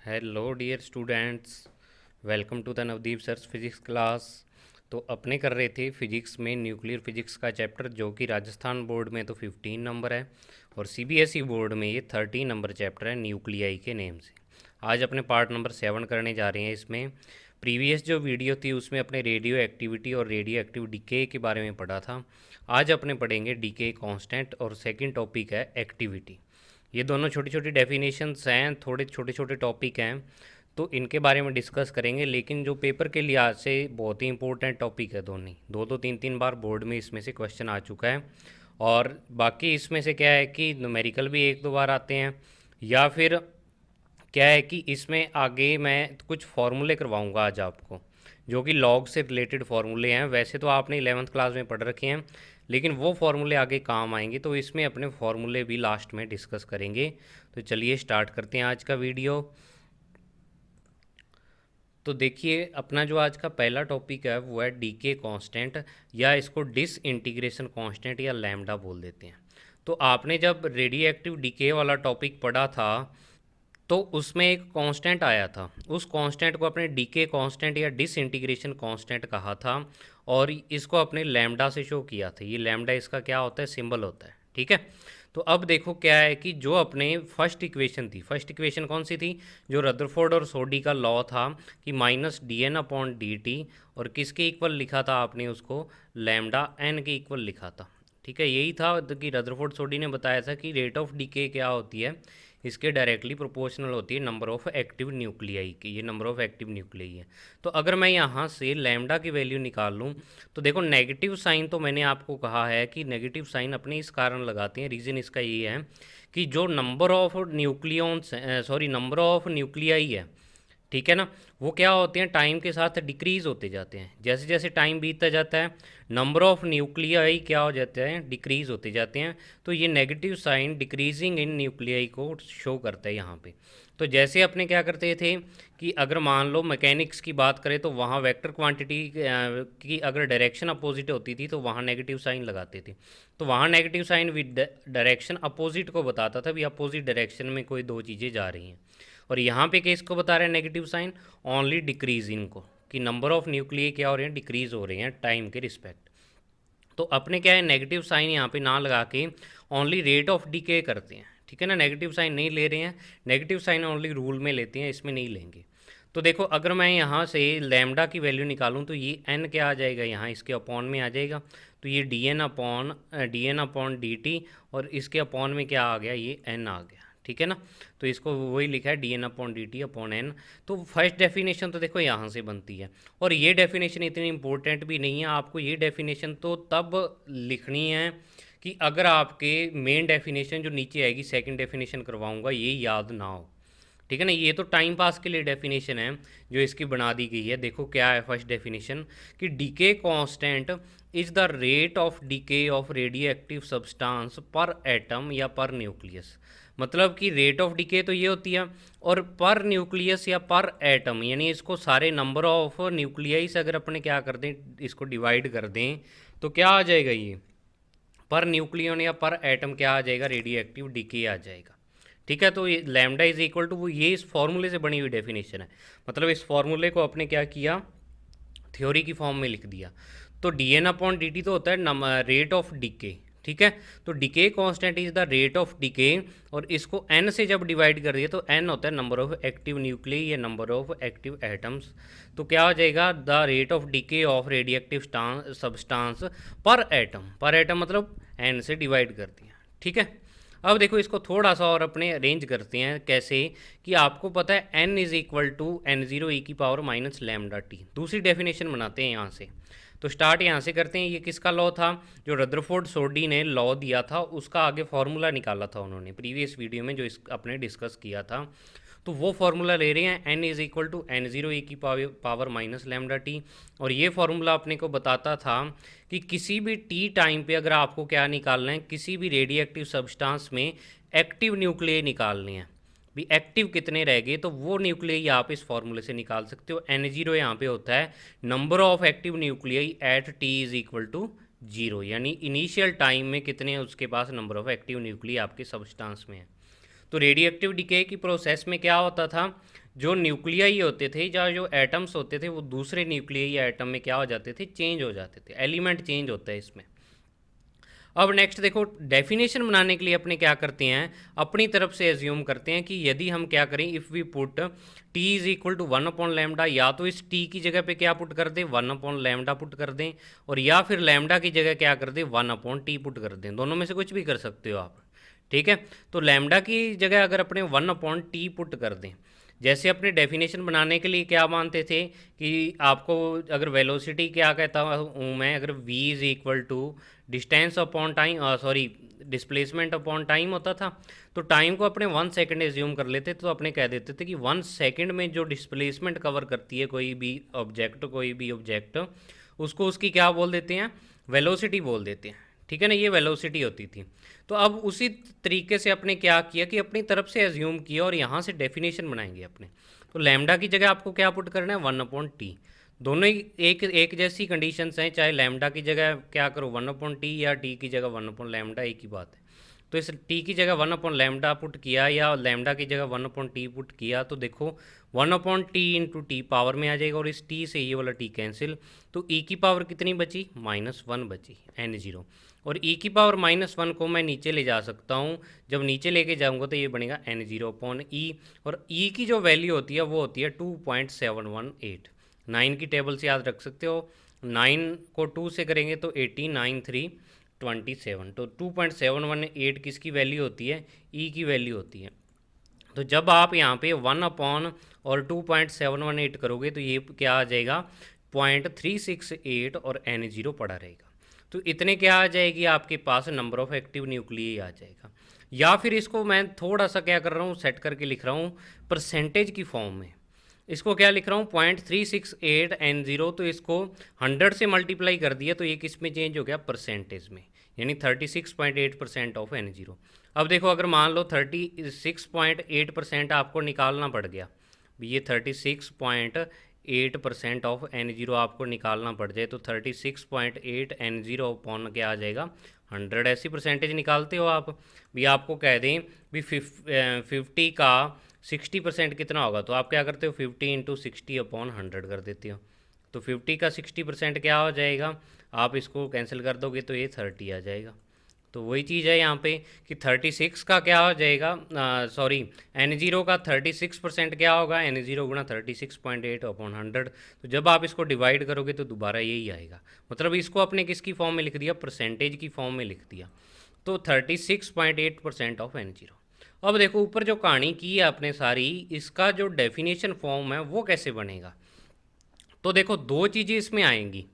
Hello dear students, welcome to the Navdeep sir's physics class. तो अपने कर रहे थे फिजिक्स में न्यूक्लियर फिजिक्स का चैप्टर, जो कि राजस्थान बोर्ड में तो 15 नंबर है और सीबीएसई बोर्ड में ये 13 नंबर चैप्टर है न्यूक्लियाई के नेम से। आज अपने पार्ट नंबर 7 करने जा रहे हैं। इसमें प्रीवियस जो वीडियो थी उसमें अपने रेडियो एक्टिविटी और रेडियो एक्टिव डीके के बारे में पढ़ा था। आज अपने पढ़ेंगे डीके कांस्टेंट और सेकंड टॉपिक है एक्टिविटी। ये दोनों छोटी छोटी डेफिनेशंस हैं, थोड़े छोटे छोटे टॉपिक हैं, तो इनके बारे में डिस्कस करेंगे। लेकिन जो पेपर के लिहाज से बहुत ही इंपॉर्टेंट टॉपिक है, दोनों दो दो तीन तीन बार बोर्ड में इसमें से क्वेश्चन आ चुका है। और बाकी इसमें से क्या है कि न्यूमेरिकल भी एक दो बार आते हैं, या फिर क्या है कि इसमें आगे मैं कुछ फार्मूले करवाऊंगा आज आपको, जो कि लॉग से रिलेटेड फार्मूले हैं। वैसे तो आपने 11th क्लास में पढ़ रखे हैं, लेकिन वो फार्मूले आगे काम आएंगे, तो इसमें अपने फार्मूले भी लास्ट में डिस्कस करेंगे। तो चलिए स्टार्ट करते हैं आज का वीडियो। तो देखिए, अपना जो आज का पहला टॉपिक है वो है डीके कांस्टेंट, या इसको डिस इंटीग्रेशन कांस्टेंट या लैम्डा बोल देते हैं। तो आपने जब रेडियो एक्टिव डीके वाला टॉपिक पढ़ा था तो उसमें एक कांस्टेंट आया था। उस कांस्टेंट को अपने डीके कांस्टेंट या डिसइंटीग्रेशन कांस्टेंट कहा था, और इसको अपने लैम्डा से शो किया था। ये लैम्डा इसका क्या होता है, सिंबल होता है। ठीक है। तो अब देखो क्या है कि जो अपने फर्स्ट इक्वेशन थी, फर्स्ट इक्वेशन कौन सी थी, जो रदरफोर्ड और सोडी का लॉ था कि minus d N upon D t, और किसके इक्वल लिखा था आपने उसको, लैम्डा एन के इक्वल लिखा था। ठीक है, यही था कि रदरफोर्ड सोडी ने बताया था कि रेट ऑफ डीके क्या होती है, इसके डायरेक्टली प्रोपोर्शनल होती है नंबर ऑफ एक्टिव न्यूक्लियाई की। ये नंबर ऑफ एक्टिव न्यूक्लियाई है। तो अगर मैं यहाँ से लैम्डा की वैल्यू निकाल लूँ, तो देखो नेगेटिव साइन तो मैंने आपको कहा है कि नेगेटिव साइन अपने इस कारण लगाते हैं, रीज़न इसका ये है कि जो number of nucleons number of nuclei है, ठीक है ना, वो क्या होते हैं, टाइम के साथ डिक्रीज होते जाते हैं। जैसे जैसे टाइम बीतता जाता है, नंबर ऑफ न्यूक्लियाई क्या हो जाते हैं, डिक्रीज होते जाते हैं। तो ये negative sign decreasing in nuclei को शो करता है यहाँ पे। तो जैसे अपने क्या करते थे कि अगर मान लो मैकेनिक्स की बात करें, तो वहाँ वेक्टर क्वांटिटी की अगर डायरेक्शन अपोजिट होती थी तो वहाँ नेगेटिव साइन लगाते थे। तो वहाँ negative sign with direction opposite को बताता था भी अपोजिट डायरेक्शन में कोई दो चीज़ें जा रही हैं। और यहाँ पे केस को बता रहे हैं नेगेटिव साइन ओनली डिक्रीज इनको, कि नंबर ऑफ न्यूक्लियर क्या हो रहे हैं, डिक्रीज हो रहे हैं टाइम के रिस्पेक्ट। तो अपने क्या है, नेगेटिव साइन यहाँ पे ना लगा के ओनली रेट ऑफ डीके करते हैं। ठीक है ना, नेगेटिव साइन नहीं ले रहे हैं, नेगेटिव साइन ओनली रूल में लेते हैं, इसमें नहीं लेंगे। तो देखो, अगर मैं यहाँ से लैम्डा की वैल्यू निकालूँ तो ये एन क्या आ जाएगा, यहाँ इसके अपॉन में आ जाएगा। तो ये d N upon D t, और इसके अपॉन में क्या आ गया, ये एन आ गया। ठीक है ना, तो इसको वही लिखा है d N upon D t upon N. तो फर्स्ट डेफिनेशन तो देखो यहाँ से बनती है, और ये डेफिनेशन इतनी इंपॉर्टेंट भी नहीं है। आपको ये डेफिनेशन तो तब लिखनी है कि अगर आपके मेन डेफिनेशन जो नीचे आएगी, सेकंड डेफिनेशन करवाऊंगा, ये याद ना हो। ठीक है ना, ये तो टाइम पास के लिए डेफिनेशन है जो इसकी बना दी गई है। देखो क्या है फर्स्ट डेफिनेशन, कि decay constant is the rate of DK of radio active substance पर एटम या पर न्यूक्लियस। मतलब कि रेट ऑफ डीके तो ये होती है, और पर न्यूक्लियस या पर एटम, यानी इसको सारे नंबर ऑफ न्यूक्लियाई से अगर अपने क्या कर दें, इसको डिवाइड कर दें, तो क्या आ जाएगा, ये पर न्यूक्लियन या पर एटम क्या आ जाएगा, रेडियो एक्टिव डीके आ जाएगा। ठीक है, तो ये लैम्डा इज इक्वल टू, वो ये इस फॉर्मूले से बनी हुई डेफिनेशन है। मतलब इस फॉर्मूले को अपने क्या किया, थ्योरी की फॉर्म में लिख दिया। तो d N upon D T तो होता है रेट ऑफ डीके। ठीक है, तो decay constant is the rate of decay, और इसको एन से जब डिवाइड कर दिया तो एन होता है नंबर ऑफ एक्टिव न्यूक्लिय या नंबर ऑफ एक्टिव एटम्स। तो क्या हो जाएगा, the rate of DK of radio active substance पर एटम मतलब एन से डिवाइड कर दिया। ठीक है, अब देखो इसको थोड़ा सा और अपने अरेंज करते हैं, कैसे कि आपको पता है N is equal to N zero e की पावर माइनस लैम्डा टी। दूसरी डेफिनेशन बनाते हैं यहाँ से। तो स्टार्ट यहाँ से करते हैं। ये किसका लॉ था, जो रदरफोर्ड सोडी ने लॉ दिया था, उसका आगे फॉर्मूला निकाला था उन्होंने प्रीवियस वीडियो में, जो इस अपने डिस्कस किया था। तो वो फार्मूला ले रहे हैं, N is equal to N zero e की पावर माइनस लैम्डा टी। और ये फार्मूला अपने को बताता था कि किसी भी टी टाइम पे अगर आपको क्या निकालना है, किसी भी रेडियो एक्टिव सब्सटेंस में एक्टिव न्यूक्लियर निकालने हैं, भी एक्टिव कितने रह गए, तो वो न्यूक्लियर आप इस फार्मूले से निकाल सकते हो। एन जीरो यहाँ पे होता है number of active nuclear at t is equal to zero, यानी इनिशियल टाइम में कितने उसके पास नंबर ऑफ एक्टिव न्यूक्लियर आपके सब्सटेंस में है। तो रेडियो एक्टिव डिके की प्रोसेस में क्या होता था, जो न्यूक्लियाई होते थे या जो एटम्स होते थे वो दूसरे न्यूक्लियाई या एटम में क्या हो जाते थे, चेंज हो जाते थे, एलिमेंट चेंज होता है इसमें। अब नेक्स्ट देखो, डेफिनेशन बनाने के लिए अपने क्या करते हैं, अपनी तरफ से एज्यूम करते हैं कि यदि हम क्या करें, if we put t is equal to 1/λ, या तो इस t की जगह पे क्या पुट कर दें, 1/λ पुट कर दें, और या फिर लैम्डा की जगह क्या कर दें, 1/t पुट कर दें, दोनों में से कुछ भी कर सकते हो आप। ठीक है, तो लैम्डा की जगह अगर अपने 1/t पुट कर दें, जैसे अपने डेफिनेशन बनाने के लिए क्या मानते थे कि आपको अगर वेलोसिटी क्या कहता हूँ मैं, अगर v is equal to distance upon time, sorry displacement upon time होता था, तो टाइम को अपने 1 सेकंड एज्यूम कर लेते, तो अपने कह देते थे कि 1 सेकंड में जो डिस्प्लेसमेंट कवर करती है कोई भी ऑब्जेक्ट, उसको उसकी क्या बोल देते हैं, वेलोसिटी बोल देते हैं। ठीक है ना, ये वेलोसिटी होती थी। तो अब उसी तरीके से अपने क्या किया कि अपनी तरफ से एज्यूम किया और यहाँ से डेफिनेशन बनाएंगे अपने। तो लैम्डा की जगह आपको क्या पुट करना है, 1/t। दोनों ही एक जैसी कंडीशंस हैं, चाहे लैम्डा की जगह क्या करो 1/t या टी की जगह 1/λ, एक ही बात है। तो इस टी की जगह 1/λ पुट किया या लैम्डा की जगह 1/t पुट किया, तो देखो 1/t इंटू टी पावर में आ जाएगा, और इस टी से ये वाला टी कैंसिल, तो ई की पावर कितनी बची, -1 बची, n0। और ई की पावर -1 को मैं नीचे ले जा सकता हूँ, जब नीचे लेके जाऊँगा तो ये बनेगा n0/e, और ई की जो वैल्यू होती है वो होती है 2.718। 9 की टेबल से याद रख सकते हो, 9 को 2 से करेंगे तो 80, 9 3 27, तो 2.718 किसकी वैल्यू होती है, ई की वैल्यू होती है। तो जब आप यहाँ पे 1 और 2.718 करोगे तो ये क्या आ जाएगा, 0.368 और n0 पड़ा रहेगा। तो इतने क्या आ जाएगी आपके पास, नंबर ऑफ एक्टिव न्यूक्लियाई आ जाएगा। या फिर इसको मैं थोड़ा सा क्या कर रहा हूँ, सेट करके लिख रहा हूँ परसेंटेज की फॉर्म में। इसको क्या लिख रहा हूँ, 0.368 n0, तो इसको 100 से मल्टीप्लाई कर दिया तो ये किस में चेंज हो गया, परसेंटेज में, यानी 36.8% ऑफ n0। अब देखो अगर मान लो 36.8% आपको निकालना पड़ गया, ये 36.8% ऑफ n0 आपको निकालना पड़ जाए, तो 36.8 n0 अपॉन क्या आ जाएगा, 100। ऐसी परसेंटेज निकालते हो आप भी, आपको कह दें भी 50 का 60% कितना होगा, तो आप क्या करते हो, 50 इंटू 60/100 कर देते हो। तो 50 का 60% क्या हो जाएगा, आप इसको कैंसिल कर दोगे तो ये 30 आ जाएगा। तो वही चीज़ है यहाँ पे कि 36 का क्या हो जाएगा, सॉरी n0 का 36% क्या होगा, n0 गुणा 36.8/100। तो जब आप इसको डिवाइड करोगे तो दोबारा यही आएगा, मतलब इसको अपने किसकी फॉर्म में लिख दिया, परसेंटेज की फॉर्म में लिख दिया। तो 36.8% ऑफ n0। अब देखो ऊपर जो कहानी की है आपने सारी, इसका जो डेफिनेशन फॉर्म है वो कैसे बनेगा। तो देखो दो चीज़ें इसमें आएंगी,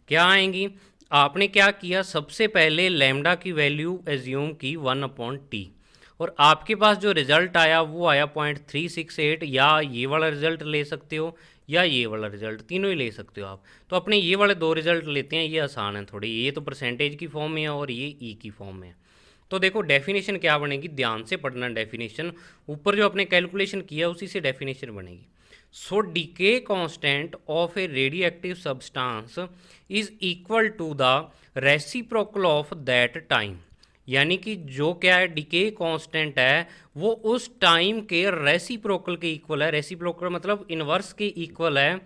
क्या आएंगी, आपने क्या किया, सबसे पहले लैम्डा की वैल्यू एज्यूम की 1/t, और आपके पास जो रिजल्ट आया वो आया 0.368, या ये वाला रिजल्ट ले सकते हो या ये वाला रिजल्ट, तीनों ही ले सकते हो आप। तो अपने ये वाले दो रिजल्ट लेते हैं, ये आसान है थोड़ी, ये तो परसेंटेज की फॉर्म में है और ये ई की फॉर्म में है। तो देखो डेफिनेशन क्या बनेगी, ध्यान से पढ़ना डेफिनेशन, ऊपर जो आपने कैलकुलेशन किया उसी से डेफिनेशन बनेगी। So decay constant of a radioactive substance is equal to the reciprocal of that time, यानी कि जो क्या है, डीके कांस्टेंट है वो उस टाइम के रेसिप्रोकल के इक्वल है, रेसिप्रोकल मतलब इनवर्स के इक्वल है,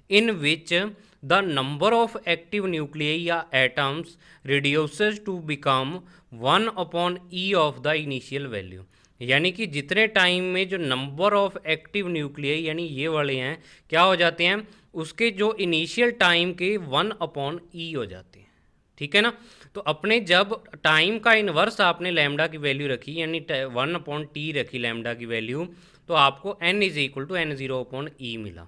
in which the number of active nuclei या atoms reduces to become 1/e of the initial value, यानी कि जितने टाइम में जो नंबर ऑफ एक्टिव न्यूक्लियाई यानी ये वाले हैं क्या हो जाते हैं, उसके जो इनिशियल टाइम के 1/e हो जाते हैं। ठीक है ना, तो अपने जब टाइम का इन्वर्स आपने लैम्डा की वैल्यू रखी, यानी 1/t रखी लैम्डा की वैल्यू, तो आपको n is equal to n0/e मिला।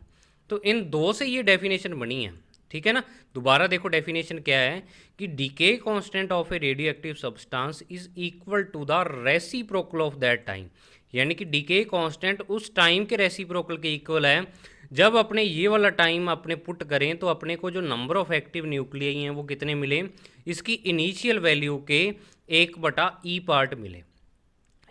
तो इन दो से ये डेफिनेशन बनी है। ठीक है ना, दोबारा देखो डेफिनेशन क्या है कि decay constant of a radioactive substance is equal to the reciprocal of that time, यानी कि डीके कांस्टेंट उस टाइम के रेसिप्रोकल के इक्वल है। जब अपने ये वाला टाइम अपने पुट करें तो अपने को जो नंबर ऑफ एक्टिव न्यूक्लियाई हैं वो कितने मिले, इसकी इनिशियल वैल्यू के 1/e पार्ट मिले,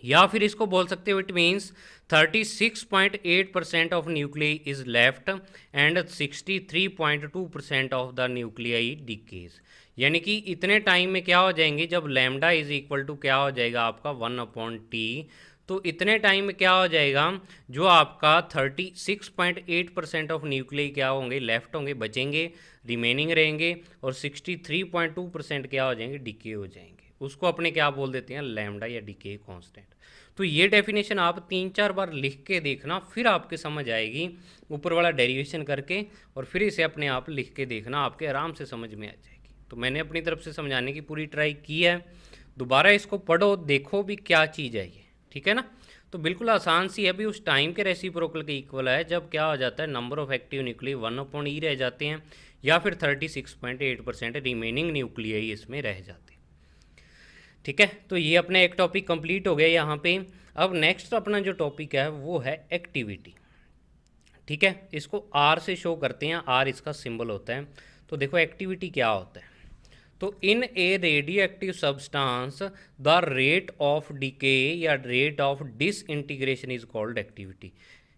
या फिर इसको बोल सकते हो it means 36.8% of nuclei is left and 63.2% of the nuclei decays, यानी कि इतने टाइम में क्या हो जाएंगे, जब लैम्डा इज इक्वल टू क्या हो जाएगा आपका 1/t, तो इतने टाइम में क्या हो जाएगा, जो आपका 36.8% ऑफ न्यूक्लियाई क्या होंगे, लेफ्ट होंगे, बचेंगे, रिमेनिंग रहेंगे, और 63.2% क्या हो जाएंगे, डिके हो जाएंगे। उसको अपने क्या बोल देते हैं, लैम्डा या डिके कांस्टेंट। तो ये डेफिनेशन आप 3-4 बार लिख के देखना, फिर आपके समझ आएगी, ऊपर वाला डेरिवेशन करके, और फिर इसे अपने आप लिख के देखना, आपके आराम से समझ में आ जाएगी। तो मैंने अपनी तरफ से समझाने की पूरी ट्राई की है, दोबारा इसको पढ़ो, देखो भी क्या चीज़ है ये, ठीक है ना। तो बिल्कुल आसान सी है, अभी उस टाइम के रेसिप्रोकल के इक्वल है, जब क्या हो जाता है, number of active nuclei 1/e रह जाते हैं, या फिर 36.8% रिमेनिंग न्यूक्लियाई इसमें रह जाते हैं, ठीक है। तो ये अपना एक टॉपिक कंप्लीट हो गया यहाँ पे। अब नेक्स्ट अपना जो टॉपिक है वो है एक्टिविटी, ठीक है। इसको आर से शो करते हैं, आर इसका सिंबल होता है। तो देखो एक्टिविटी क्या होता है, तो in a radioactive substance the rate of decay या rate of disintegration is called activity,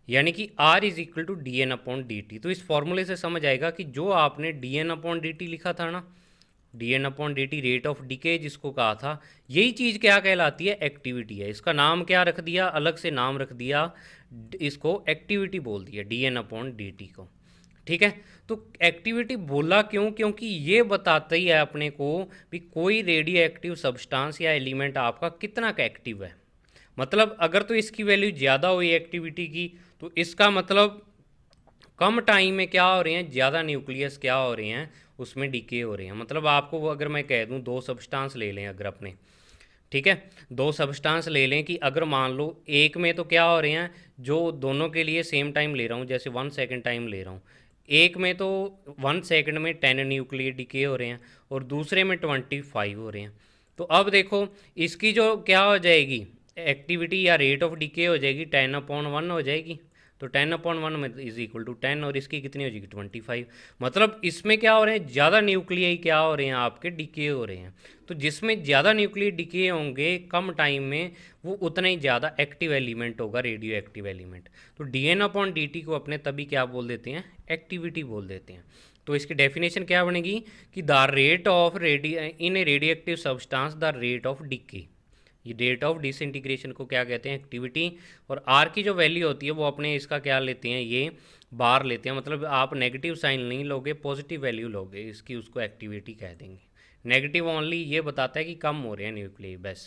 यानी कि R is equal to D N upon D T. तो इस फॉर्मूले से समझ आएगा कि जो आपने D N upon D T लिखा था ना, D N upon D T rate of decay जिसको कहा था, यही चीज़ क्या कहलाती है, एक्टिविटी है। इसका नाम क्या रख दिया, अलग से नाम रख दिया, इसको एक्टिविटी बोल दिया d N upon D t को, ठीक है। तो एक्टिविटी बोला क्यों, क्योंकि ये बताता ही है अपने को भी कोई रेडियो एक्टिव सब्सटेंस या एलिमेंट आपका कितना का एक्टिव है। मतलब अगर तो इसकी वैल्यू ज़्यादा हुई एक्टिविटी की, तो इसका मतलब कम टाइम में क्या हो रहे हैं, ज़्यादा न्यूक्लियस क्या हो रहे हैं, उसमें डीके हो रहे हैं। मतलब आपको वो अगर मैं कह दूं, दो सब्सटेंस ले लें अगर अपने, ठीक है, दो सब्सटेंस ले लें कि अगर मान लो एक में तो क्या हो रहे हैं, जो दोनों के लिए सेम टाइम ले रहा हूँ, जैसे 1 सेकेंड टाइम ले रहा हूँ, एक में तो 1 सेकेंड में 10 न्यूक्लियर डीके हो रहे हैं, और दूसरे में 25 हो रहे हैं। तो अब देखो इसकी जो क्या हो जाएगी, एक्टिविटी या रेट ऑफ डीके हो जाएगी 10/1 हो जाएगी। तो 10/1 में इज इक्वल टू 10, और इसकी कितनी हो जाएगी, 25। मतलब इसमें क्या हो रहे हैं, ज़्यादा न्यूक्लियाई क्या हो रहे हैं, आपके डीके हो रहे हैं। तो जिसमें ज़्यादा न्यूक्लियर डीके होंगे कम टाइम में, वो उतना ही ज़्यादा एक्टिव एलिमेंट होगा, रेडियो एक्टिव एलिमेंट। तो d N upon D t को अपने तभी क्या बोल देते हैं, एक्टिविटी बोल देते हैं। तो इसकी डेफिनेशन क्या बनेगी कि the rate of in a radioactive substance the rate of decay, ये रेट ऑफ डिसइंटीग्रेशन को क्या कहते हैं, एक्टिविटी। और आर की जो वैल्यू होती है वो अपने इसका क्या लेते हैं, ये बार लेते हैं। मतलब आप नेगेटिव साइन नहीं लोगे, पॉजिटिव वैल्यू लोगे इसकी, उसको एक्टिविटी कह देंगे। नेगेटिव ओनली ये बताता है कि कम हो रहे हैं न्यूक्लियाई, बस।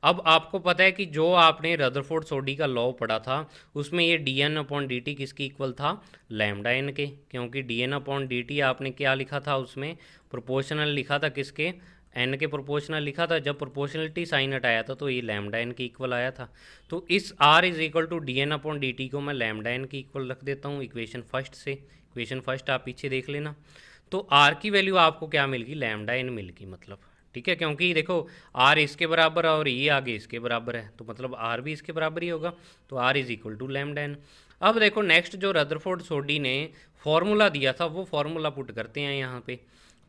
अब आपको पता है कि जो आपने रदरफोर्ड सोडी का लॉ पढ़ा था, उसमें ये d N upon D t किसकी इक्वल था, लैम्डा एन के। क्योंकि d N upon D t आपने क्या लिखा था, उसमें प्रोपोर्शनल लिखा था, किसके, एन के प्रोपोर्शनल लिखा था। जब प्रोपोर्शनलिटी साइन हटाया था तो ये लैम्डा एन के इक्वल आया था। तो इस r is equal to D N upon D t को मैं लैम्डा एन के इक्वल रख देता हूँ इक्वेशन फर्स्ट से। इक्वेशन फर्स्ट आप पीछे देख लेना। तो आर की वैल्यू आपको क्या मिल गई, लैम्डा एन मिल गई, मतलब, ठीक है। क्योंकि देखो आर इसके बराबर है और ये आगे इसके बराबर है, तो मतलब आर भी इसके बराबर ही होगा। तो r is equal to lambda n. अब देखो नेक्स्ट जो रदरफोर्ड सोडी ने फॉर्मूला दिया था, वो फॉर्मूला पुट करते हैं यहाँ पे।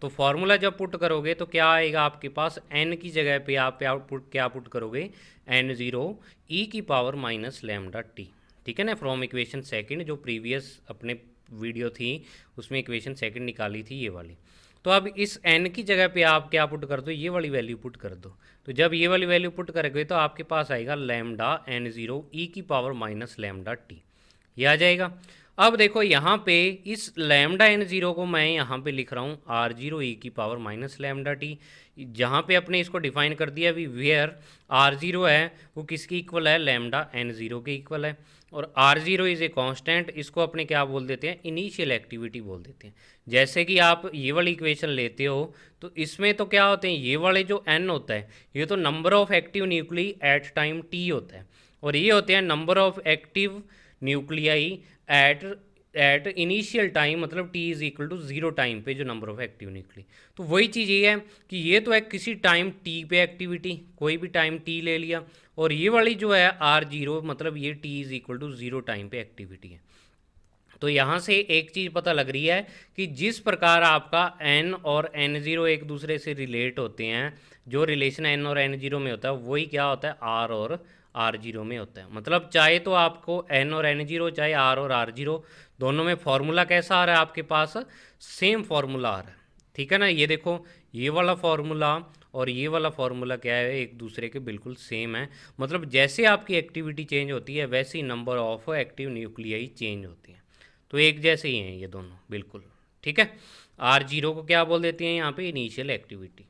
तो फॉर्मूला जब पुट करोगे तो क्या आएगा आपके पास, एन की जगह पे आप क्या पुट करोगे, n0 e की पावर माइनस लैम्डा टी, ठीक है ना, फ्रॉम इक्वेशन सेकंड। जो प्रीवियस अपने वीडियो थी उसमें इक्वेशन सेकंड निकाली थी, ये वाली। तो अब इस n की जगह पे आप क्या पुट कर दो, ये वाली वैल्यू पुट कर दो। तो जब ये वाली वैल्यू पुट करोगे तो आपके पास आएगा लैम्डा n0 e की पावर माइनस लैम्डा टी, ये आ जाएगा। अब देखो यहाँ पे इस लैम्डा n0 को मैं यहाँ पे लिख रहा हूँ r0 e की पावर माइनस लैम्डा टी। जहाँ पे अपने इसको डिफाइन कर दिया अभी, वेयर r0 है वो किसकी इक्वल है, लैम्डा n0 के इक्वल है। और r0 इज़ ए कांस्टेंट, इसको अपने क्या बोल देते हैं, इनिशियल एक्टिविटी बोल देते हैं। जैसे कि आप ये वाली इक्वेशन लेते हो तो इसमें तो क्या होते हैं, ये वाले जो n होता है ये तो number of active nuclei at time t होता है, और ये होते हैं number of active nuclei at initial time, मतलब t is equal to 0 time पे जो नंबर ऑफ एक्टिव न्यूक्लियाई। तो वही चीज़ ये है कि ये तो है किसी टाइम t पे एक्टिविटी, कोई भी टाइम t ले लिया, और ये वाली जो है r0 मतलब ये t is equal to 0 time पे एक्टिविटी है। तो यहाँ से एक चीज़ पता लग रही है कि जिस प्रकार आपका n और n0 एक दूसरे से रिलेट होते हैं, जो रिलेशन n और n0 में होता है वही क्या होता है r और r0 में होता है। मतलब चाहे तो आपको n और n0, चाहे r और r0, दोनों में फॉर्मूला कैसा आ रहा है आपके पास, सेम फॉर्मूला आ रहा है, ठीक है ना। ये देखो ये वाला फॉर्मूला और ये वाला फार्मूला क्या है, एक दूसरे के बिल्कुल सेम है। मतलब जैसे आपकी एक्टिविटी चेंज होती है वैसे ही number of active nuclei change होती हैं। तो एक जैसे ही हैं ये दोनों बिल्कुल। ठीक है, R0 को क्या बोल देते हैं यहाँ पे, इनिशियल एक्टिविटी।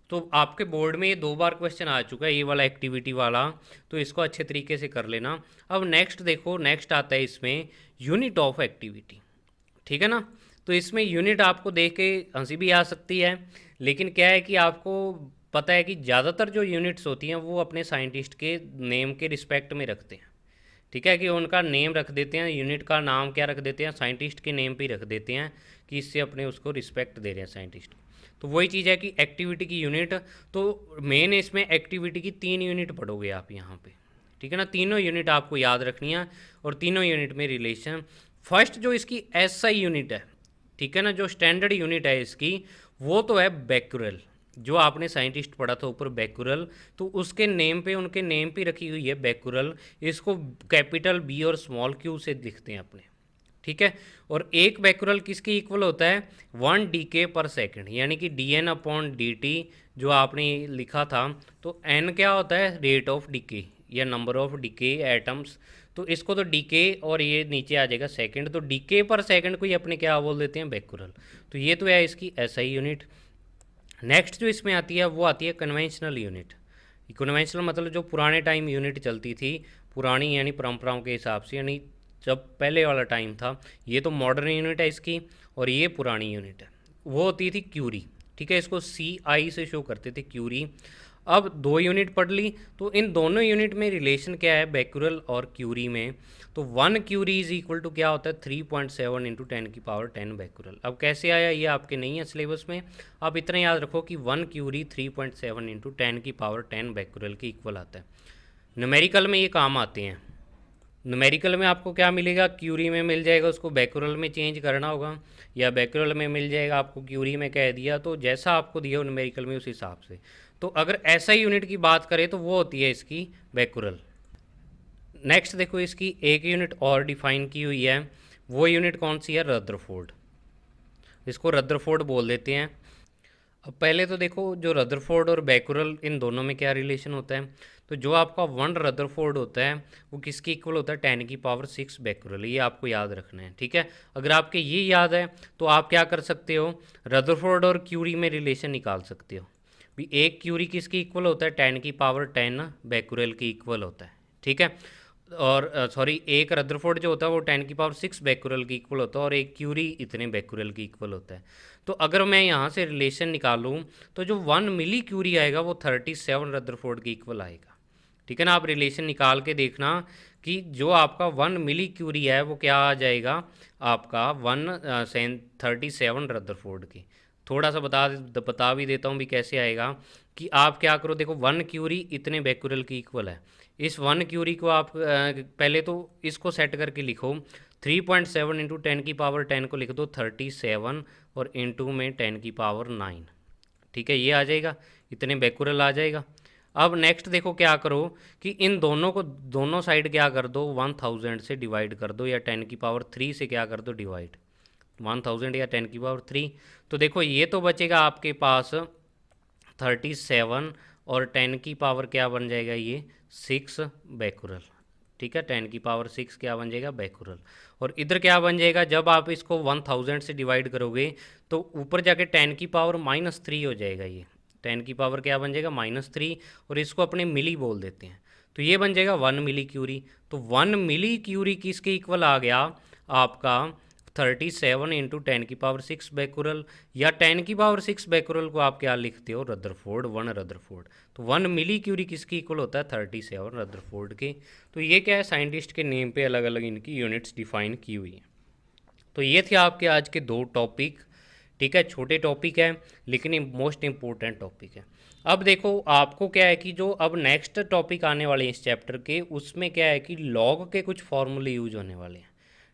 तो आपके बोर्ड में ये 2 बार क्वेश्चन आ चुका है ये वाला एक्टिविटी वाला, तो इसको अच्छे तरीके से कर लेना। अब नेक्स्ट देखो, नेक्स्ट आता है इसमें यूनिट ऑफ एक्टिविटी। ठीक है ना, तो इसमें यूनिट आपको देख के हंसी भी आ सकती है, लेकिन क्या है कि आपको पता है कि ज़्यादातर जो यूनिट्स होती हैं वो अपने साइंटिस्ट के नेम के रिस्पेक्ट में रखते हैं। ठीक है, कि उनका नेम रख देते हैं, यूनिट का नाम क्या रख देते हैं, साइंटिस्ट के नेम पे ही रख देते हैं कि इससे अपने उसको रिस्पेक्ट दे रहे हैं साइंटिस्ट। तो वही चीज़ है कि एक्टिविटी की यूनिट, तो मेन इसमें एक्टिविटी की 3 यूनिट पढ़ोगे आप यहाँ पे। ठीक है ना, तीनों यूनिट आपको याद रखनी है और तीनों यूनिट में रिलेशन। फर्स्ट जो इसकी SI यूनिट है, ठीक है ना, जो स्टैंडर्ड यूनिट है इसकी, वो तो है बैक्यूरल। जो आपने साइंटिस्ट पढ़ा था ऊपर बैक्यूरल, तो उसके नेम पे, उनके नेम पे रखी हुई है बैक्यूरल। इसको कैपिटल B और स्मॉल q से लिखते हैं अपने। ठीक है, और एक बैक्यूरल किसके इक्वल होता है, 1 DK पर सेकेंड, यानी कि dN/dt जो आपने लिखा था। तो n क्या होता है, रेट ऑफ डिके या नंबर ऑफ डिके एटम्स। तो इसको तो डीके और ये नीचे आ जाएगा सेकंड, तो डीके पर सेकंड को ही अपने क्या बोल देते हैं, बैक्यूरल। तो ये तो है इसकी SI यूनिट। नेक्स्ट जो इसमें आती है वो आती है कन्वेंशनल यूनिट। कन्वेंशनल मतलब जो पुराने टाइम यूनिट चलती थी, पुरानी यानी परंपराओं के हिसाब से, यानी जब पहले वाला टाइम था। ये तो मॉडर्न यूनिट है इसकी, और ये पुरानी यूनिट है, वो होती थी क्यूरी। ठीक है, इसको CI से शो करते थे, क्यूरी। अब 2 यूनिट पढ़ ली, तो इन दोनों यूनिट में रिलेशन क्या है बैक्यूरल और क्यूरी में। तो 1 क्यूरी इज इक्वल टू क्या होता है, 3.7 इंटू 10⁻10 बैक्यूरल। अब कैसे आया ये आपके नहीं है सिलेबस में, आप इतना याद रखो कि 1 क्यूरी 3.7 इंटू 10⁻10 बैक्यूरल के इक्वल आता है। न्यूमेरिकल में ये काम आते हैं। न्यूमेरिकल में आपको क्या मिलेगा, क्यूरी में मिल जाएगा, उसको बैक्यूरल में चेंज करना होगा, या बैक्यूरल में मिल जाएगा, आपको क्यूरी में कह दिया, तो जैसा आपको दिया हो न्यूमेरिकल में उस हिसाब से। तो अगर ऐसा यूनिट की बात करें तो वो होती है इसकी बैक्यूरल। नेक्स्ट देखो, इसकी एक यूनिट और डिफाइन की हुई है, वो यूनिट कौन सी है, रदरफोर्ड। इसको रदरफोर्ड बोल देते हैं। अब पहले तो देखो, जो रदरफोर्ड और बैक्यूरल इन दोनों में क्या रिलेशन होता है। तो जो आपका 1 रदरफोर्ड होता है वो किसके इक्वल होता है, 10⁻6 बैक्यूरल। ये आपको याद रखना है। ठीक है, अगर आपके ये याद है तो आप क्या कर सकते हो, रदरफोर्ड और क्यूरी में रिलेशन निकाल सकते हो। भी एक क्यूरी किसके इक्वल होता है, 10⁻10 बैक्यूरल के इक्वल होता है। ठीक है, और सॉरी, एक रदरफोर्ड जो होता है वो 10⁻6 बैक्यूरल के इक्वल होता है, और एक क्यूरी इतने बैक्यूरल के इक्वल होता है। तो अगर मैं यहाँ से रिलेशन निकालूँ तो जो 1 मिली क्यूरी आएगा वो 37 रदरफोर्ड के इक्वल आएगा। ठीक है ना, आप रिलेशन निकाल के देखना कि जो आपका 1 मिली क्यूरी है वो क्या आ जाएगा, आपका 37 रदरफोर्ड के। थोड़ा सा बता भी देता हूँ भी कैसे आएगा, कि आप क्या करो, देखो 1 क्यूरी इतने बैक्यूरल की इक्वल है। इस 1 क्यूरी को आप पहले तो इसको सेट करके लिखो, 3.7 इंटू 10⁻10 को लिख दो 37, और इंटू में 10⁻9। ठीक है, ये आ जाएगा, इतने बैक्यूरल आ जाएगा। अब नेक्स्ट देखो क्या करो, कि इन दोनों को दोनों साइड क्या कर दो, 1000 से डिवाइड कर दो, या 10⁻3 से क्या कर दो डिवाइड, 1000 या 10⁻3। तो देखो ये तो बचेगा आपके पास 37, और 10 की पावर क्या बन जाएगा, ये 6 बैक्यूरल। ठीक है, 10⁻6 क्या बन जाएगा, बैक्यूरल। और इधर क्या बन जाएगा, जब आप इसको 1000 से डिवाइड करोगे तो ऊपर जाके 10⁻³ हो जाएगा। ये 10 की पावर क्या बन जाएगा, -3, और इसको अपने मिली बोल देते हैं। तो ये बन जाएगा 1 मिली क्यूरी। तो 1 मिली क्यूरी किसके इक्वल आ गया, आपका 37 इंटू 10⁻6 बैक्यूरल, या 10⁻6 बैक्यूरल को आप क्या लिखते हो, रदरफोर्ड, 1 रदरफोर्ड। तो 1 मिली क्यूरी किसकी इक्वल होता है, 37 रदरफोर्ड के। तो ये क्या है, साइंटिस्ट के नेम पे अलग अलग इनकी यूनिट्स डिफाइन की हुई हैं। तो ये थे आपके आज के 2 टॉपिक। ठीक है, छोटे टॉपिक है लेकिन ये मोस्ट इम्पोर्टेंट टॉपिक है। अब देखो आपको क्या है कि जो अब नेक्स्ट टॉपिक आने वाले हैं इस चैप्टर के, उसमें क्या है कि लॉग के कुछ फॉर्मूले यूज होने वाले हैं।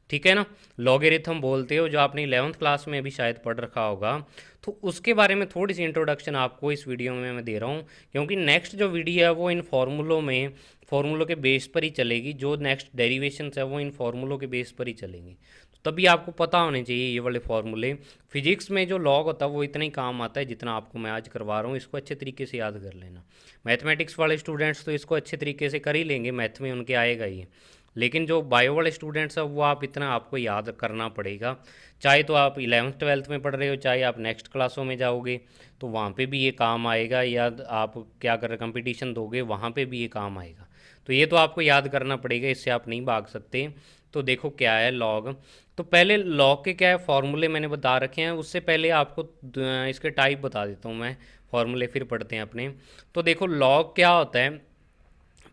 ठीक है ना, लॉगरिथम बोलते हो, जो आपने 11th क्लास में भी शायद पढ़ रखा होगा। तो उसके बारे में थोड़ी सी इंट्रोडक्शन आपको इस वीडियो में मैं दे रहा हूँ, क्योंकि नेक्स्ट जो वीडियो है वो इन फॉर्मूलों में, फॉर्मूलों के बेस पर ही चलेगी। जो नेक्स्ट डेरिवेशंस है वो इन फॉर्मूलों के बेस पर ही चलेंगी। तो तभी आपको पता होने चाहिए ये वाले फॉर्मूले। फिजिक्स में जो लॉग होता है वो इतना ही काम आता है जितना आपको मैं आज करवा रहा हूँ। इसको अच्छे तरीके से याद कर लेना। मैथमेटिक्स वाले स्टूडेंट्स तो इसको अच्छे तरीके से कर ही लेंगे, मैथ में उनके आएगा ही। लेकिन जो बायो वाले स्टूडेंट्स हैं वो आप इतना आपको याद करना पड़ेगा। चाहे तो आप 11th 12th में पढ़ रहे हो, चाहे आप नेक्स्ट क्लासों में जाओगे तो वहाँ पे भी ये काम आएगा, या आप क्या कर रहे कंपटीशन दोगे वहाँ पे भी ये काम आएगा। तो ये तो आपको याद करना पड़ेगा, इससे आप नहीं भाग सकते। तो देखो क्या है लॉग। तो पहले लॉग के क्या है फॉर्मूले मैंने बता रखे हैं, उससे पहले आपको इसके टाइप बता देता हूँ मैं, फॉर्मूले फिर पढ़ते हैं अपने। तो देखो लॉग क्या होता है,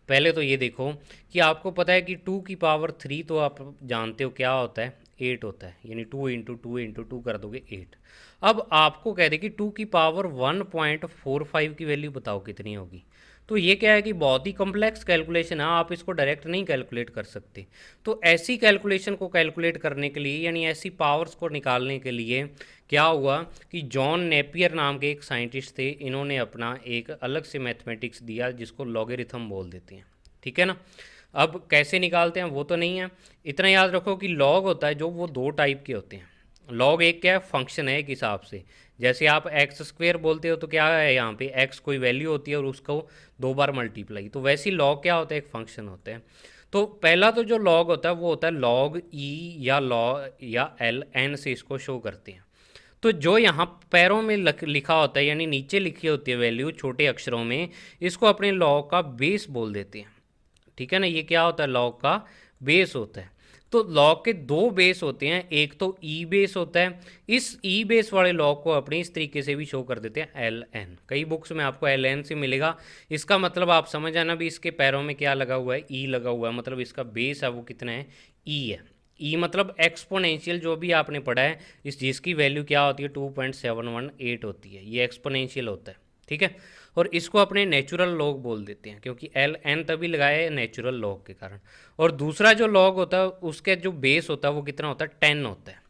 पहले तो ये देखो कि आपको पता है कि 2 की पावर 3 तो आप जानते हो क्या होता है, 8 होता है, यानी 2 × 2 × 2 कर दोगे 8। अब आपको कह दे कि 2 की पावर 1.45 की वैल्यू बताओ कितनी होगी। तो ये क्या है कि बहुत ही कॉम्प्लेक्स कैलकुलेशन है, आप इसको डायरेक्ट नहीं कैलकुलेट कर सकते। तो ऐसी कैलकुलेशन को कैलकुलेट करने के लिए, यानी ऐसी पावर्स को निकालने के लिए क्या हुआ कि जॉन नेपियर नाम के एक साइंटिस्ट थे, इन्होंने अपना एक अलग से मैथमेटिक्स दिया जिसको लॉगरिथम बोल देते हैं। ठीक है ना। अब कैसे निकालते हैं वो तो नहीं है, इतना याद रखो कि लॉग होता है जो वो 2 टाइप के होते हैं। लॉग एक क्या है, फंक्शन है एक हिसाब से। जैसे आप एक्स स्क्वेयर बोलते हो तो क्या है, यहाँ पे एक्स कोई वैल्यू होती है और उसको 2 बार मल्टीप्लाई, तो वैसे ही लॉग क्या होता है, एक फंक्शन होता है। तो पहला तो जो लॉग होता है वो होता है लॉग ई या लॉग या एल एन से इसको शो करते हैं। तो जो यहाँ पैरों में लिखा होता है, यानी नीचे लिखी होती है वैल्यू छोटे अक्षरों में, इसको अपने लॉग का बेस बोल देते हैं। ठीक है ना, ये क्या होता है, लॉग का बेस होता है। तो लॉग के 2 बेस होते हैं, एक तो ई बेस होता है। इस ई बेस वाले लॉग को अपने इस तरीके से भी शो कर देते हैं एल एन, कई बुक्स में आपको एल एन से मिलेगा। इसका मतलब आप समझ आना भी, इसके पैरों में क्या लगा हुआ है, ई लगा हुआ है, मतलब इसका बेस है वो कितना है, ई है। ई मतलब एक्सपोनेंशियल, जो भी आपने पढ़ा है, इस जिसकी वैल्यू क्या होती है 2.718 होती है, ये एक्सपोनेंशियल होता है। ठीक है, और इसको अपने नेचुरल लॉग बोल देते हैं, क्योंकि एल एन तभी लगाया है नेचुरल लॉग के कारण। और दूसरा जो लॉग होता है उसके जो बेस होता है वो कितना होता है, 10 होता है।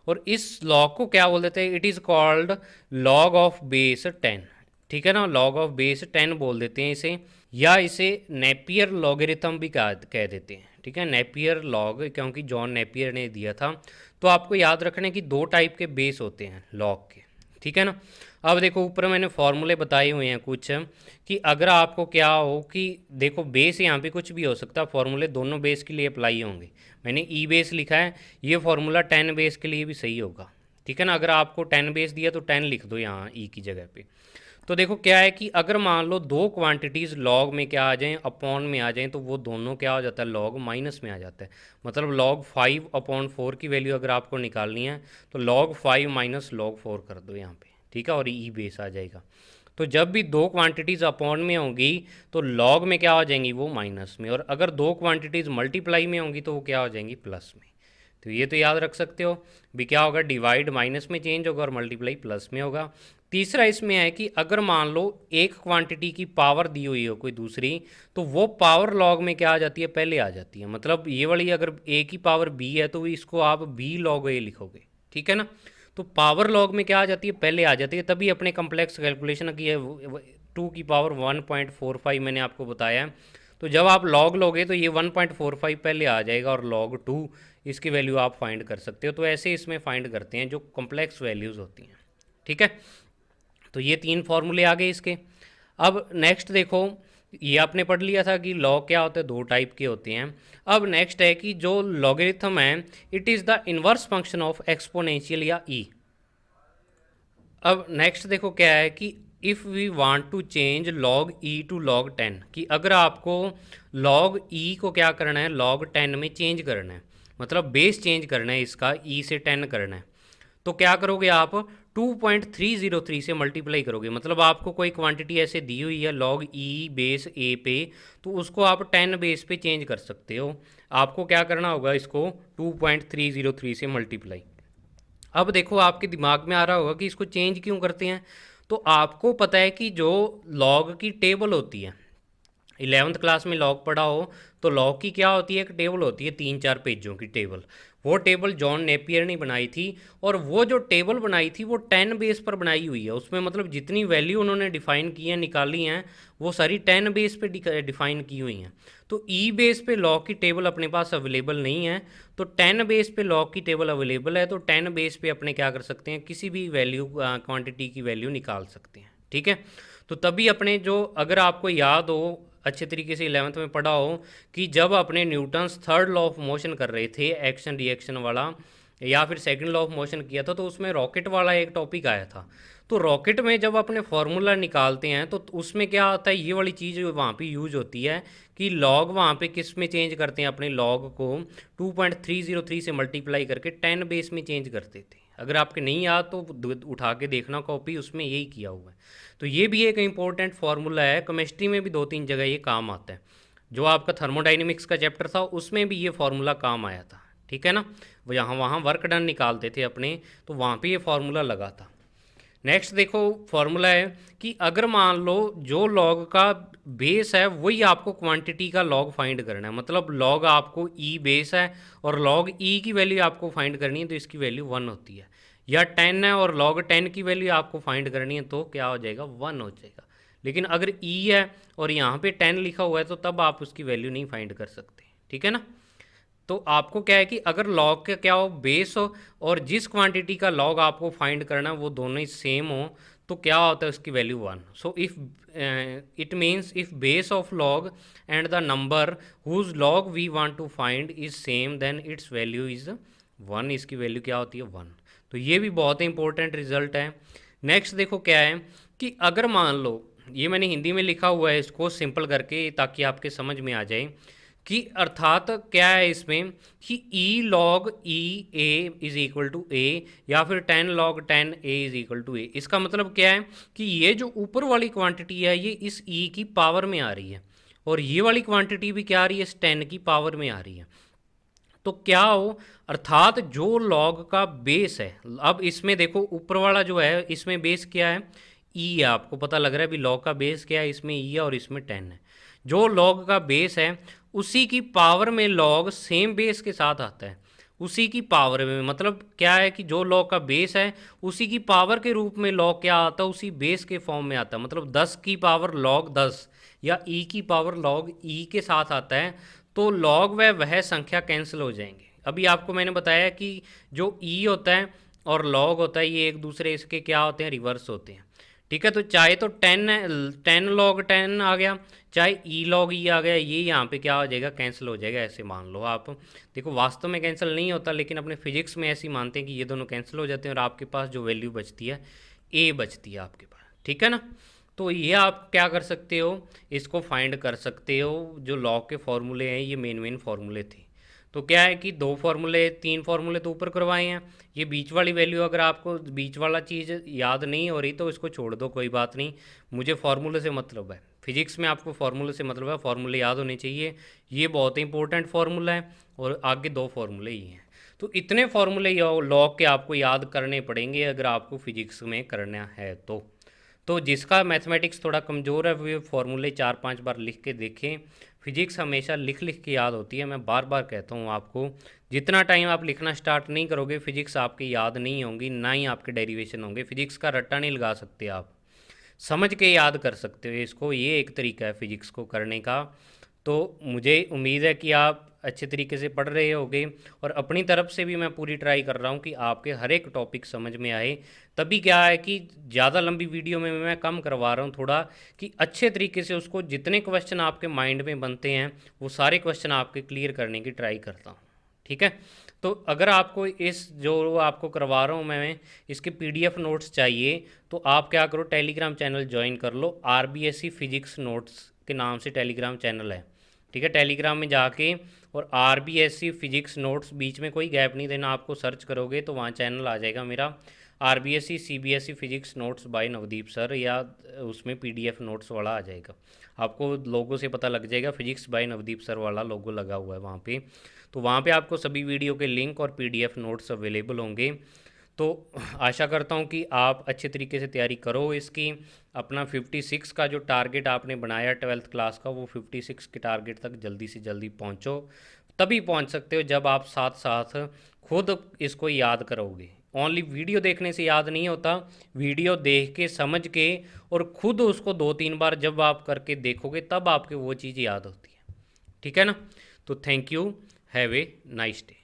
और इस लॉग को क्या बोल देते हैं, it is called log of base 10। ठीक है ना, लॉग ऑफ बेस 10 बोल देते हैं इसे, या इसे नेपियर लॉगरिथम भी कह देते हैं। ठीक है, नेपियर लॉग, क्योंकि जॉन नेपियर ने दिया था। तो आपको याद रखना है कि 2 टाइप के बेस होते हैं लॉग के। ठीक है ना। अब देखो ऊपर मैंने फॉर्मूले बताए हुए हैं कुछ, कि अगर आपको क्या हो कि देखो बेस यहाँ पे कुछ भी हो सकता है, फॉर्मूले दोनों बेस के लिए अप्लाई होंगे। मैंने ई बेस लिखा है, ये फॉर्मूला 10 बेस के लिए भी सही होगा। ठीक है ना, अगर आपको 10 बेस दिया तो 10 लिख दो यहाँ ई की जगह पे। तो देखो क्या है कि अगर मान लो 2 क्वांटिटीज़ लॉग में क्या आ जाएं, अपॉन में आ जाएं, तो वो दोनों क्या हो जाता है, लॉग माइनस में आ जाता है। मतलब लॉग 5/4 की वैल्यू अगर आपको निकालनी है तो log 5 माइनस log 4 कर दो यहाँ पे। ठीक है, और ई बेस आ जाएगा। तो जब भी 2 क्वांटिटीज़ अपॉन में होंगी तो लॉग में क्या हो जाएंगी, वो माइनस में, और अगर 2 क्वांटिटीज़ मल्टीप्लाई में होंगी तो वो क्या हो जाएंगी, प्लस में। तो ये तो याद रख सकते हो भी, क्या होगा, डिवाइड माइनस में चेंज होगा और मल्टीप्लाई प्लस में होगा। तीसरा इसमें है कि अगर मान लो एक क्वांटिटी की पावर दी हुई हो कोई दूसरी, तो वो पावर लॉग में क्या आ जाती है, पहले आ जाती है। मतलब ये वाली अगर ए की पावर बी है तो इसको आप बी लॉग ए लिखोगे। ठीक है ना, तो पावर लॉग में क्या आ जाती है, पहले आ जाती है। तभी अपने कम्प्लेक्स कैलकुलेशन की है 2 की पावर 1.45 मैंने आपको बताया है। तो जब आप लॉग लोगे तो ये 1.45 पहले आ जाएगा, और लॉग 2 इसकी वैल्यू आप फाइंड कर सकते हो। तो ऐसे इसमें फाइंड करते हैं जो कॉम्प्लेक्स वैल्यूज़ होती हैं। ठीक है, तो ये 3 फॉर्मूले आ गए इसके। अब नेक्स्ट देखो, ये आपने पढ़ लिया था कि लॉग क्या होते हैं, 2 टाइप के होते हैं। अब नेक्स्ट है कि जो लॉगरिथम है, it is the inverse function of exponential या ई। अब नेक्स्ट देखो क्या है कि if we want to change log e to log 10, कि अगर आपको log e को क्या करना है, log 10 में चेंज करना है, मतलब बेस चेंज करना है इसका, e से 10 करना है, तो क्या करोगे आप 2.303 से मल्टीप्लाई करोगे। मतलब आपको कोई क्वांटिटी ऐसे दी हुई है log e बेस a पे, तो उसको आप 10 बेस पे चेंज कर सकते हो। आपको क्या करना होगा, इसको 2.303 से मल्टीप्लाई। अब देखो आपके दिमाग में आ रहा होगा कि इसको चेंज क्यों करते हैं। तो आपको पता है कि जो लॉग की टेबल होती है, 11th क्लास में लॉग पढ़ा हो तो लॉग की क्या होती है, एक टेबल होती है 3-4 पेजों की टेबल। वो टेबल जॉन नेपियर ने बनाई थी, और वो जो टेबल बनाई थी वो 10 बेस पर बनाई हुई है। उसमें मतलब जितनी वैल्यू उन्होंने डिफाइन की है, निकाली हैं, वो सारी 10 बेस पे डिफाइन की हुई हैं। तो ई बेस पे लॉग की टेबल अपने पास अवेलेबल नहीं है, तो 10 बेस पे लॉग की टेबल अवेलेबल है, तो 10 बेस पे अपने क्या कर सकते हैं, किसी भी वैल्यू क्वांटिटी की वैल्यू निकाल सकते हैं। ठीक है, तो तभी अपने जो, अगर आपको याद हो अच्छे तरीके से 11th में पढ़ा हो कि जब अपने Newton's third law of motion कर रहे थे, एक्शन रिएक्शन वाला, या फिर सेकंड लॉ ऑफ मोशन किया था, तो उसमें रॉकेट वाला एक टॉपिक आया था। तो रॉकेट में जब अपने फॉर्मूला निकालते हैं तो उसमें क्या आता है, ये वाली चीज़ वहाँ पे यूज होती है कि लॉग वहाँ पे किस में चेंज करते हैं, अपने लॉग को 2.303 से मल्टीप्लाई करके 10 बेस में चेंज करते थे। अगर आपके नहीं याद तो उठा के देखना कॉपी, उसमें यही किया हुआ है। तो ये भी एक इंपॉर्टेंट फार्मूला है, केमिस्ट्री में भी 2-3 जगह ये काम आता है। जो आपका थर्मोडाइनमिक्स का चैप्टर था उसमें भी ये फार्मूला काम आया था। ठीक है ना, वो यहाँ वहाँ वर्क डन निकालते थे अपने, तो वहाँ पे ये फार्मूला लगा था। नेक्स्ट देखो फार्मूला है कि अगर मान लो जो लॉग का बेस है वही आपको क्वांटिटी का लॉग फाइंड करना है, मतलब लॉग आपको ई बेस है और लॉग ई की वैल्यू आपको फाइंड करनी है, तो इसकी वैल्यू 1 होती है। या 10 है और लॉग 10 की वैल्यू आपको फाइंड करनी है, तो क्या हो जाएगा, 1 हो जाएगा। लेकिन अगर ई है और यहाँ पे 10 लिखा हुआ है तो तब आप उसकी वैल्यू नहीं फाइंड कर सकते। ठीक है ना, तो आपको क्या है कि अगर लॉग का क्या हो, बेस हो, और जिस क्वांटिटी का लॉग आपको फाइंड करना है वो दोनों ही सेम हो, तो क्या होता है, उसकी value 1। So if it means if base of log and the number whose log we want to find is same, then its value is 1। इसकी वैल्यू क्या होती है, 1। तो ये भी बहुत इंपॉर्टेंट रिजल्ट है। नेक्स्ट देखो क्या है कि अगर मान लो, ये मैंने हिंदी में लिखा हुआ है, इसको सिंपल करके ताकि आपके समझ में आ जाए कि अर्थात क्या है इसमें कि e log e A is equal to A, या फिर 10 log 10 A is equal to A. इसका मतलब क्या है कि ये जो ऊपर वाली क्वांटिटी है ये इस ई की पावर में आ रही है, और ये वाली क्वांटिटी भी क्या आ रही है, इस 10 की पावर में आ रही है। तो क्या हो, अर्थात जो लॉग का बेस है, अब इसमें देखो ऊपर वाला जो है इसमें बेस क्या है, ई है। आपको पता लग रहा है भी लॉग का बेस क्या है, इसमें ई है और इसमें 10 है। जो लॉग का बेस है उसी की पावर में लॉग सेम बेस के साथ आता है, उसी की पावर में, मतलब क्या है कि जो लॉग का बेस है उसी की पावर के रूप में लॉग क्या आता है, उसी बेस के फॉर्म में आता है। मतलब 10 की पावर लॉग 10 या ई की पावर लॉग ई के साथ आता है, तो लॉग वह संख्या कैंसिल हो जाएंगे। अभी आपको मैंने बताया कि जो ई होता है और लॉग होता है ये एक दूसरे इसके क्या होते हैं, रिवर्स होते हैं। ठीक है, तो चाहे तो 10 लॉग 10 आ गया, चाहे ई लॉग ई आ गया, ये यहाँ पे क्या हो जाएगा, कैंसिल हो जाएगा। ऐसे मान लो आप, देखो वास्तव में कैंसिल नहीं होता, लेकिन अपने फिजिक्स में ऐसे ही मानते हैं कि ये दोनों कैंसिल हो जाते हैं और आपके पास जो वैल्यू बचती है ए बचती है आपके पास। ठीक है ना, तो ये आप क्या कर सकते हो, इसको फाइंड कर सकते हो। जो लॉग के फॉर्मूले हैं ये मेन फॉर्मूले थे। तो क्या है कि 2 फार्मूले 3 फार्मूले तो ऊपर करवाए हैं, ये बीच वाली वैल्यू अगर आपको बीच वाला चीज़ याद नहीं हो रही तो इसको छोड़ दो, कोई बात नहीं। मुझे फार्मूले से मतलब है, फिजिक्स में आपको फार्मूले से मतलब है, फार्मूले याद होने चाहिए। ये बहुत इंपॉर्टेंट फार्मूला है और आगे 2 फार्मूले ही हैं। तो इतने फार्मूले लॉग के आपको याद करने पड़ेंगे अगर आपको फिजिक्स में करना है तो जिसका मैथमेटिक्स थोड़ा कमज़ोर है वो फार्मूले 4-5 बार लिख के देखें। फिजिक्स हमेशा लिख लिख के याद होती है, मैं बार बार कहता हूँ आपको। जितना टाइम आप लिखना स्टार्ट नहीं करोगे फिजिक्स आपके याद नहीं होंगी, ना ही आपके डेरिवेशन होंगे। फिजिक्स का रट्टा नहीं लगा सकते आप, समझ के याद कर सकते हो इसको। ये एक तरीका है फिजिक्स को करने का। तो मुझे उम्मीद है कि आप अच्छे तरीके से पढ़ रहे होगे, और अपनी तरफ से भी मैं पूरी ट्राई कर रहा हूँ कि आपके हर एक टॉपिक समझ में आए। तभी क्या है कि ज़्यादा लंबी वीडियो में मैं कम करवा रहा हूँ थोड़ा, कि अच्छे तरीके से उसको, जितने क्वेश्चन आपके माइंड में बनते हैं वो सारे क्वेश्चन आपके क्लियर करने की ट्राई करता हूँ। ठीक है, तो अगर आपको इस जो आपको करवा रहा हूँ मैं इसके PDF नोट्स चाहिए तो आप क्या करो, टेलीग्राम चैनल ज्वाइन कर लो। RBSC फिजिक्स नोट्स के नाम से टेलीग्राम चैनल है। ठीक है, टेलीग्राम में जाके और RBSC फिजिक्स नोट्स, बीच में कोई गैप नहीं देना, आपको सर्च करोगे तो वहाँ चैनल आ जाएगा मेरा, RBSC CBSE physics notes by Navdeep sir, या उसमें PDF नोट्स वाला आ जाएगा। आपको लोगो से पता लग जाएगा, फिजिक्स बाय नवदीप सर वाला लोगो लगा हुआ है वहाँ पे। तो वहाँ पे आपको सभी वीडियो के लिंक और PDF नोट्स अवेलेबल होंगे। तो आशा करता हूँ कि आप अच्छे तरीके से तैयारी करो इसकी। अपना 56 का जो टारगेट आपने बनाया 12th क्लास का, वो 56 के टारगेट तक जल्दी से जल्दी पहुँचो। तभी पहुँच सकते हो जब आप साथ साथ खुद इसको याद करोगे। ओनली वीडियो देखने से याद नहीं होता, वीडियो देख के समझ के और खुद उसको 2-3 बार जब आप करके देखोगे तब आपको वो चीज़ याद होती है। ठीक है ना? तो thank you, have a nice day.